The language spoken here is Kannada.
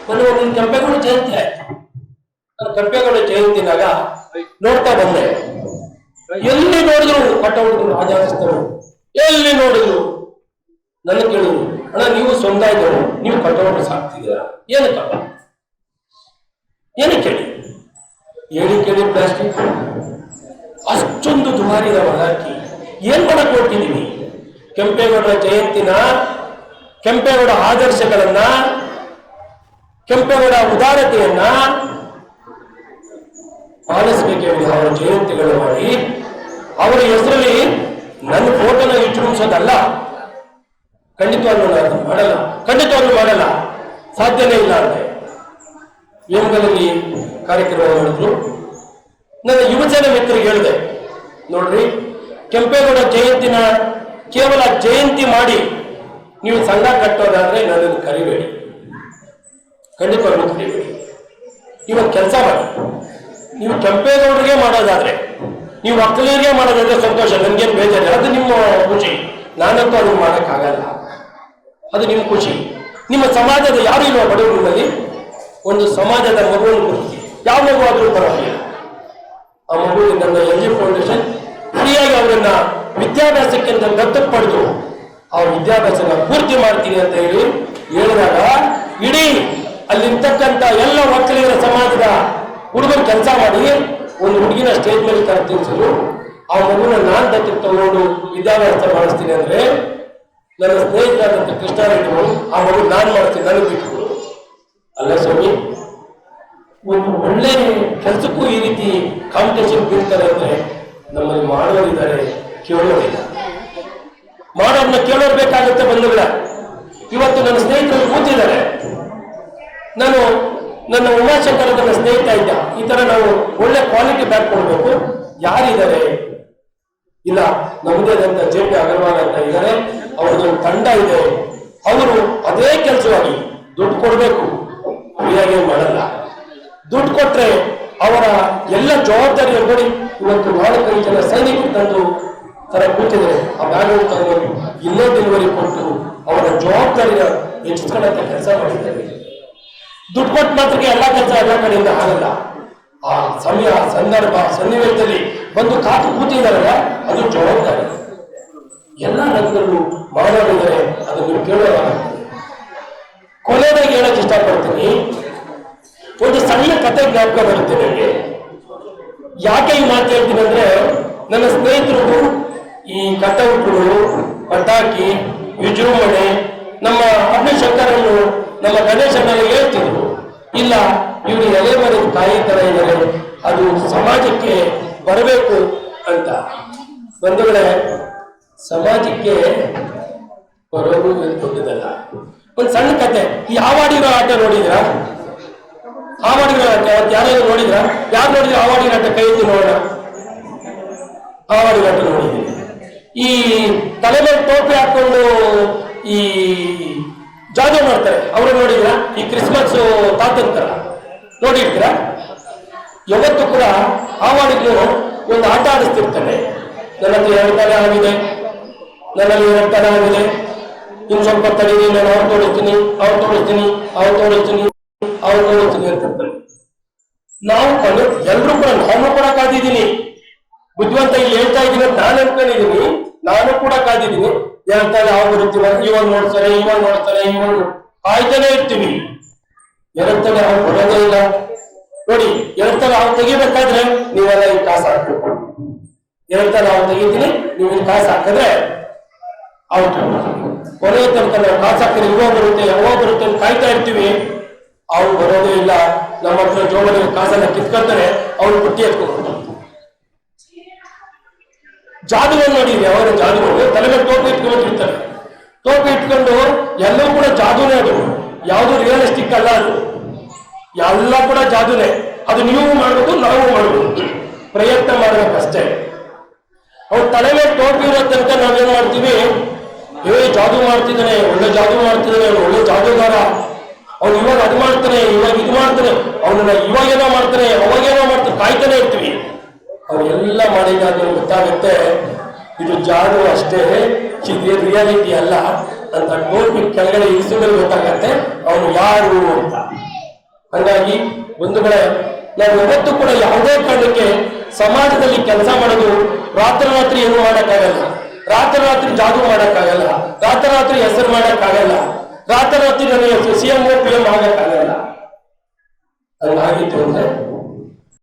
ಮೊನ್ನೆ ಒಂದು ಕೆಂಪೇಗೌಡ ಜಯಂತಿ ಆಯ್ತು. ನಾನು ಕೆಂಪೇಗೌಡ ಜಯಂತಿನಾಗ ನೋಡ್ತಾ ಬಂದೆ, ಎಲ್ಲಿ ನೋಡಿದ್ರು ಕಟ್ಟೌಟ್ಗಳು ಆಚರಿಸ್ತರು, ಎಲ್ಲಿ ನೋಡಿದ್ರು ನನ್ನ ಕೇಳಿದ್ರು, ಅಣ್ಣ ನೀವು ಸಮುದಾಯದವರು, ನೀವು ಕಟ್ಟೌಟ್ ಸಾಕ್ತಿದ್ದೀರಾ, ಏನಕ್ಕಪ್ಪ ಏನಕ್ಕೆ ಕೇಳಿ ಪ್ಲಾಸ್ಟಿಕ್ ಅಷ್ಟೊಂದು ದುಬಾರಿ ಹಾಕಿ ಏನ್ ಮಾಡಕ್ ಹೊರಟಿದೀವಿ? ಕೆಂಪೇಗೌಡರ ಜಯಂತಿನ, ಕೆಂಪೇಗೌಡ ಆದರ್ಶಗಳನ್ನ, ಕೆಂಪೇಗೌಡ ಉದಾರತೆಯನ್ನ ಪಾಲಿಸಬೇಕೆ ಅವರ ಜಯಂತಿಗಳು ಮಾಡಿ ಅವರ ಹೆಸರಲ್ಲಿ ನನ್ನ ಫೋಟೋನ ವಿಜೃಂಭಿಸೋದಲ್ಲ. ಖಂಡಿತವಾಗ್ಲೂ ನಾನು ಮಾಡಲ್ಲ, ಸಾಧ್ಯನೇ ಇಲ್ಲ ಅಂತೆ. ವೇಮಗಲಲ್ಲಿ ಕಾರ್ಯಕ್ರಮ ಮಾಡಿದ್ರು. ನನ್ನ ಯುವಜನ ಮಿತ್ರರಿಗೆ ಹೇಳಿದೆ, ನೋಡ್ರಿ, ಕೆಂಪೇಗೌಡ ಜಯಂತಿನ ಕೇವಲ ಜಯಂತಿ ಮಾಡಿ ನೀವು ಸಂಘ ಕಟ್ಟೋದಾದ್ರೆ ನನ್ನನ್ನು ಕರಿಬೇಡಿ, ಖಂಡಿತವಾಗ್ಲೂ ಕರಿಬೇಡಿ. ಇವತ್ತು ಕೆಲಸ ಮಾಡಿ, ನೀವು ಕೆಂಪೇಗೌಡರಿಗೆ ಮಾಡೋದಾದ್ರೆ, ನೀವು ಒಕ್ಕಲಿಗರಿಗೆ ಮಾಡೋದಾದ್ರೆ ಸಂತೋಷ, ನನ್ಗೇನು ಬೇಜಾರಿಲ್ಲ, ಅದು ನಿಮ್ಮ ಖುಷಿ. ನಾನಂತೂ ಅದನ್ನು ಮಾಡೋಕ್ಕಾಗಲ್ಲ, ಅದು ನಿಮ್ಮ ಖುಷಿ. ನಿಮ್ಮ ಸಮಾಜದ ಯಾರು ಇಲ್ವಾ ಬಡವರಲ್ಲಿ? ಒಂದು ಸಮಾಜದ ಮಗುವನ್ನು ಗುರುತಿಸಿ, ಯಾವ ಮಗು ಆದರೂ ಪರವಾಗಿಲ್ಲ, ಆ ಮಗು ನನ್ನ ಎಲ್ ಜಿ ಫೌಂಡೇಶನ್ ಫ್ರೀಯಾಗಿ ಅವರನ್ನ ವಿದ್ಯಾಭ್ಯಾಸಕ್ಕೆ ಅಂತ ದತ್ತಕ್ಕೆ ಪಡೆದು ಆ ವಿದ್ಯಾಭ್ಯಾಸನ ಪೂರ್ತಿ ಮಾಡ್ತೀನಿ ಅಂತ ಹೇಳಿದಾಗ ಇಡೀ ಅಲ್ಲಿರ್ತಕ್ಕಂಥ ಎಲ್ಲ ಒಕ್ಕಲಿಗರ ಸಮಾಜದ ಹುಡುಗರು ಕೆಲಸ ಮಾಡಿ ಒಂದು ಹುಡುಗಿನ ಸ್ಟೇಜ್ ಮೇಲೆ ತಿನ್ಸಲು ಆ ಮಗುನ ನಾನು ದತ್ತಕ್ಕೆ ತಗೊಂಡು ವಿದ್ಯಾಭ್ಯಾಸ ಮಾಡಿಸ್ತೀನಿ ಅಂದ್ರೆ ನನ್ನ ಸ್ನೇಹಿತರಾದಂಥ ಕೃಷ್ಣಾರೆಡ್ಡಿ ಆ ಮಗು ನಾನು ಮಾಡ್ತೀನಿ, ನನಗೆ ಬಿಟ್ಟು ಅಲ್ಲ ಸ್ವಾಮಿ. ಒಂದು ಒಳ್ಳೆ ಕೆಲಸಕ್ಕೂ ಈ ರೀತಿ ಕಾಂಪಿಟೇಷನ್ ಬೀಳ್ತಾರೆ ಅಂದ್ರೆ ನಮ್ಮಲ್ಲಿ ಮಾಡೋರಿದ್ದಾರೆ, ಕೇಳೋರಿಲ್ಲ. ಮಾಡೋರ್ನ ಕೇಳೋರು ಬೇಕಾಗುತ್ತೆ ಬಂಧುಗಳ. ಇವತ್ತು ನನ್ನ ಸ್ನೇಹಿತರು ಕೂತಿದ್ದಾರೆ, ನಾನು ನನ್ನ ಉಮಾಶಂಕರ ನನ್ನ ಸ್ನೇಹಿತ ಇದ್ದ, ಈ ತರ ನಾವು ಒಳ್ಳೆ ಕ್ವಾಲಿಟಿ ಬ್ಯಾಗ್ ಕೊಡ್ಬೇಕು, ಯಾರಿದ್ದಾರೆ? ಇಲ್ಲ, ನಮ್ಮದೇ ಆದಂತ ಜೆ ಪಿ ಅಗರ್ವಾಲ್ ಅಂತ ಇದ್ದಾರೆ, ಅವ್ರದ್ದೊಂದು ತಂಡ ಇದೆ, ಅವರು ಅದೇ ಕೆಲಸವಾಗಿ ದುಡ್ಡು ಕೊಡ್ಬೇಕು, ಫ್ರೀಯಾಗಿ ಮಾಡಲ್ಲ. ದುಡ್ಡು ಕೊಟ್ರೆ ಅವರ ಎಲ್ಲ ಜವಾಬ್ದಾರಿ ನೋಡಿ. ಇವತ್ತು 4-5 ಜನ ಸೈನಿಕರು ತಂದು ತರ ಕೂತಿದ್ದಾರೆ, ಆ ಬ್ಯಾಗ್ ತಂದು ಇಲ್ಲೇ ಡೆಲಿವರಿ ಕೊಟ್ಟು ಅವರ ಜವಾಬ್ದಾರಿಯ ಹೆಚ್ಚಿಸ್ಕೊಳ್ಳೋ ಕೆಲಸ ಮಾಡಿದ್ದಾರೆ. ದುಡ್ಡು ಕೊಟ್ಟು ಮಾತ್ರಕ್ಕೆ ಎಲ್ಲ ಕೆಲಸ ಎಲ್ಲ ಕಡೆಯಿಂದ ಆಗಲ್ಲ. ಆ ಸಮಯ, ಸಂದರ್ಭ, ಸನ್ನಿವೇಶದಲ್ಲಿ ಬಂದು ಕಾತು ಕೂತಿದ್ದಾರಲ್ಲ, ಅದು ಜವಾಬ್ದಾರಿ. ಎಲ್ಲ ರಂಗದಲ್ಲೂ ಮಾಡೋರಿದ್ದಾರೆ, ಅದನ್ನು ಕೇಳೋಣ. ಕೊನೆಯದಾಗಿ ಹೇಳಕ್ ಇಷ್ಟಪಡ್ತೀನಿ, ಒಂದು ಸಣ್ಣ ಕತೆ ಜ್ಞಾಪಕ ಬರುತ್ತೆ ನನಗೆ. ಯಾಕೆ ಈ ಮಾತು ಹೇಳ್ತೀನಿ ಅಂದ್ರೆ, ನನ್ನ ಸ್ನೇಹಿತರು ಈ ಕಟೌಟ್ಗಳು, ಪಟಾಕಿ, ವಿಜೃಂಭಣೆ, ನಮ್ಮ ಅಗ್ನಿಶಂಕರನ್ನು, ನಮ್ಮ ಗಣೇಶನಲ್ಲಿ ಹೇಳ್ತಿದ್ರು, ಇಲ್ಲ ಇವರು ಎಲೆ ಮರದ ತಾಯಿ ತರ ಇದ್ದಾರೆ, ಅದು ಸಮಾಜಕ್ಕೆ ಬರಬೇಕು ಅಂತ. ಬಂಧುಗಳೇ, ಸಮಾಜಕ್ಕೆ ಬರೋದು ದೊಡ್ಡದಲ್ಲ. ಒಂದು ಸಣ್ಣ ಕತೆ, ಈ ಆವಾಡಿರೋ ಆಟ ನೋಡಿದ್ರಾ? ಆವಾಡಿರೋ ಆಟ ಯಾರು ನೋಡಿದ್ರ? ಯಾರು ನೋಡಿದ್ರೆ ಆವಾಡಿರೋ ಆಟ? ಕೈ ಎತ್ತಿ ನೋಡೋಣ. ಆವಾಡಿರೋ ಆಟ ನೋಡಿದ್ರಿ? ಈ ತಲೆ ಮೇಲೆ ಟೋಪಿ ಹಾಕೊಂಡು ಈ ಜಾದು ಮಾಡ್ತಾರೆ, ಅವರು ನೋಡಿದ್ರ? ಈ ಕ್ರಿಸ್ಮಸ್ ತಾತಂತರ ನೋಡಿರ್ತೀರ? ಯಾವತ್ತೂ ಕೂಡ ಆವಾಡಿಗಳು ಒಂದು ಆಟ ಆಡಿಸ್ತಿರ್ತಾನೆ. ನನ್ನ ಹತ್ರ 2 ತಲೆ ಆಗಿದೆ, ನನ್ನಲ್ಲಿ 2 ತಲೆ ಆಗಿದೆ, ಇನ್ನು ಸ್ವಲ್ಪ ತಡೀನಿ, ನಾನು ಅವ್ರು ತೋರಿಸ್ತೀನಿ ಅಂತ. ನಾವು ಎಲ್ಲರೂ ಕೂಡ, ನಾನು ಕೂಡ ಕಾದಿದ್ದೀನಿ, ಬುದ್ಧಿವಂತ ಇಲ್ಲಿ ಹೇಳ್ತಾ ಇದ್ದೀನಿ ಅಂತ ನಾನು ಅನ್ಕೊಂಡಿದ್ದೀನಿ, ನಾನು ಕೂಡ ಕಾದಿದ್ದೀನಿ. 2 ತಲೆ ಅವ್ರು ಬರುತ್ತೀವ, ಇವಾಗ ನೋಡ್ತಾರೆ ಕಾಯ್ತಾನೆ ಇರ್ತೀವಿ. 2 ತಲೆ ಅವ್ರು ಬರೋದೇ ಇಲ್ಲ ನೋಡಿ. 2 ತಲೆ ಅವ್ರು ತೆಗಿಬೇಕಾದ್ರೆ ನೀವೆಲ್ಲ ಈ ಕಾಸು ಹಾಕ್ಬೇಕು. 2 ತಲೆ ಅವ್ರು ತೆಗಿತೀನಿ, ನೀವು ಇಲ್ಲಿ ಕಾಸು ಹಾಕಿದ್ರೆ ಔಟ್. ಕೊನೆಯ ತನಕ ನಾವು ಕಾಸು ಹಾಕಿದ್ರೆ ಯಾವಾಗ ಬರುತ್ತೆ ಅಂತ ಕಾಯ್ತಾ ಇರ್ತೀವಿ. ಅವ್ರು ಬರೋದೇ ಇಲ್ಲ. ನಮ್ಮ ಹತ್ರ ಜೋಬಲ್ಲಿ ಕಾಸನ್ನ ಕಿತ್ಕೊಳ್ತಾರೆ, ಅವ್ರು ಬುಟ್ಟಿ ಎತ್ಕೊಂಡು ಜಾದುವನ್ನು ನೋಡಿದ್ವಿ. ಅವರ ಜಾದುಗಳು ತಲೆ ಮೇಲೆ ಟೋಪಿ ಇಟ್ಕೊಂಡಿರ್ತಾರೆ. ಟೋಪಿ ಇಟ್ಕೊಂಡು ಎಲ್ಲವೂ ಕೂಡ ಜಾದುನೇ, ಅದು ಯಾವುದು ರಿಯಲಿಸ್ಟಿಕ್ ಅಲ್ಲ, ಅದು ಎಲ್ಲ ಕೂಡ ಜಾದುನೇ. ಅದು ನೀವು ಮಾಡ್ಬೋದು, ನಾವು ಮಾಡ್ಬೋದು, ಪ್ರಯತ್ನ ಮಾಡ್ಬೇಕಷ್ಟೇ. ಅವ್ರ ತಲೆ ಮೇಲೆ ಟೋಪಿ ಇರೋ ತನಕ ನಾವೇನ್ ಮಾಡ್ತೀವಿ, ಜಾದು ಮಾಡ್ತಿದ್ದಾನೆ, ಒಳ್ಳೆ ಜಾದು ಮಾಡ್ತಿದ್ದಾನೆ, ಒಳ್ಳೆ ಜಾದುಗಾರ, ಅವ್ನು ಇವಾಗ ಅದು ಮಾಡ್ತಾನೆ, ಇವಾಗ ಇದು ಮಾಡ್ತಾನೆ, ಅವನನ್ನ ಇವಾಗೇನೋ ಮಾಡ್ತಾನೆ, ಅವಾಗೇನೋ ಮಾಡ್ತಾನೆ, ಕಾಯ್ತಾನೆ ಇರ್ತೀವಿ. ಅವರೆಲ್ಲ ಮಾಡಿದಾಗ ಗೊತ್ತಾಗುತ್ತೆ ಇದು ಜಾದು ಅಷ್ಟೇ, ಇದು ರಿಯಾಲಿಟಿ ಅಲ್ಲ ಅಂತ. ಟೋಪಿ ಕೆಳಗಡೆ ಇಳಿಸಿದ್ರೆ ಗೊತ್ತಾಗತ್ತೆ ಅವನು ಯಾರು ಅಂತ. ಹಂಗಾಗಿ ಬಂಧುಗಳೇ, ನಾವು ಯಾವತ್ತೂ ಕೂಡ ಯಾವುದೇ ಕಾರಣಕ್ಕೆ ಸಮಾಜದಲ್ಲಿ ಕೆಲಸ ಮಾಡೋದು ರಾತ್ರಿ ಏನು ಮಾಡಕ್ಕಾಗಲ್ಲ, ರಾತ್ರಿ ಜಾದು ಮಾಡಕ್ಕಾಗಲ್ಲ, ರಾತ್ರಿ ಹೆಸರು ಮಾಡಕ್ಕಾಗಲ್ಲ, ರಾತ್ರಿ ನನಗೆ CM PM ಆಗಕ್ಕಾಗಲ್ಲ. ಹಂಗಾಗಿತ್ತು ಅಂದ್ರೆ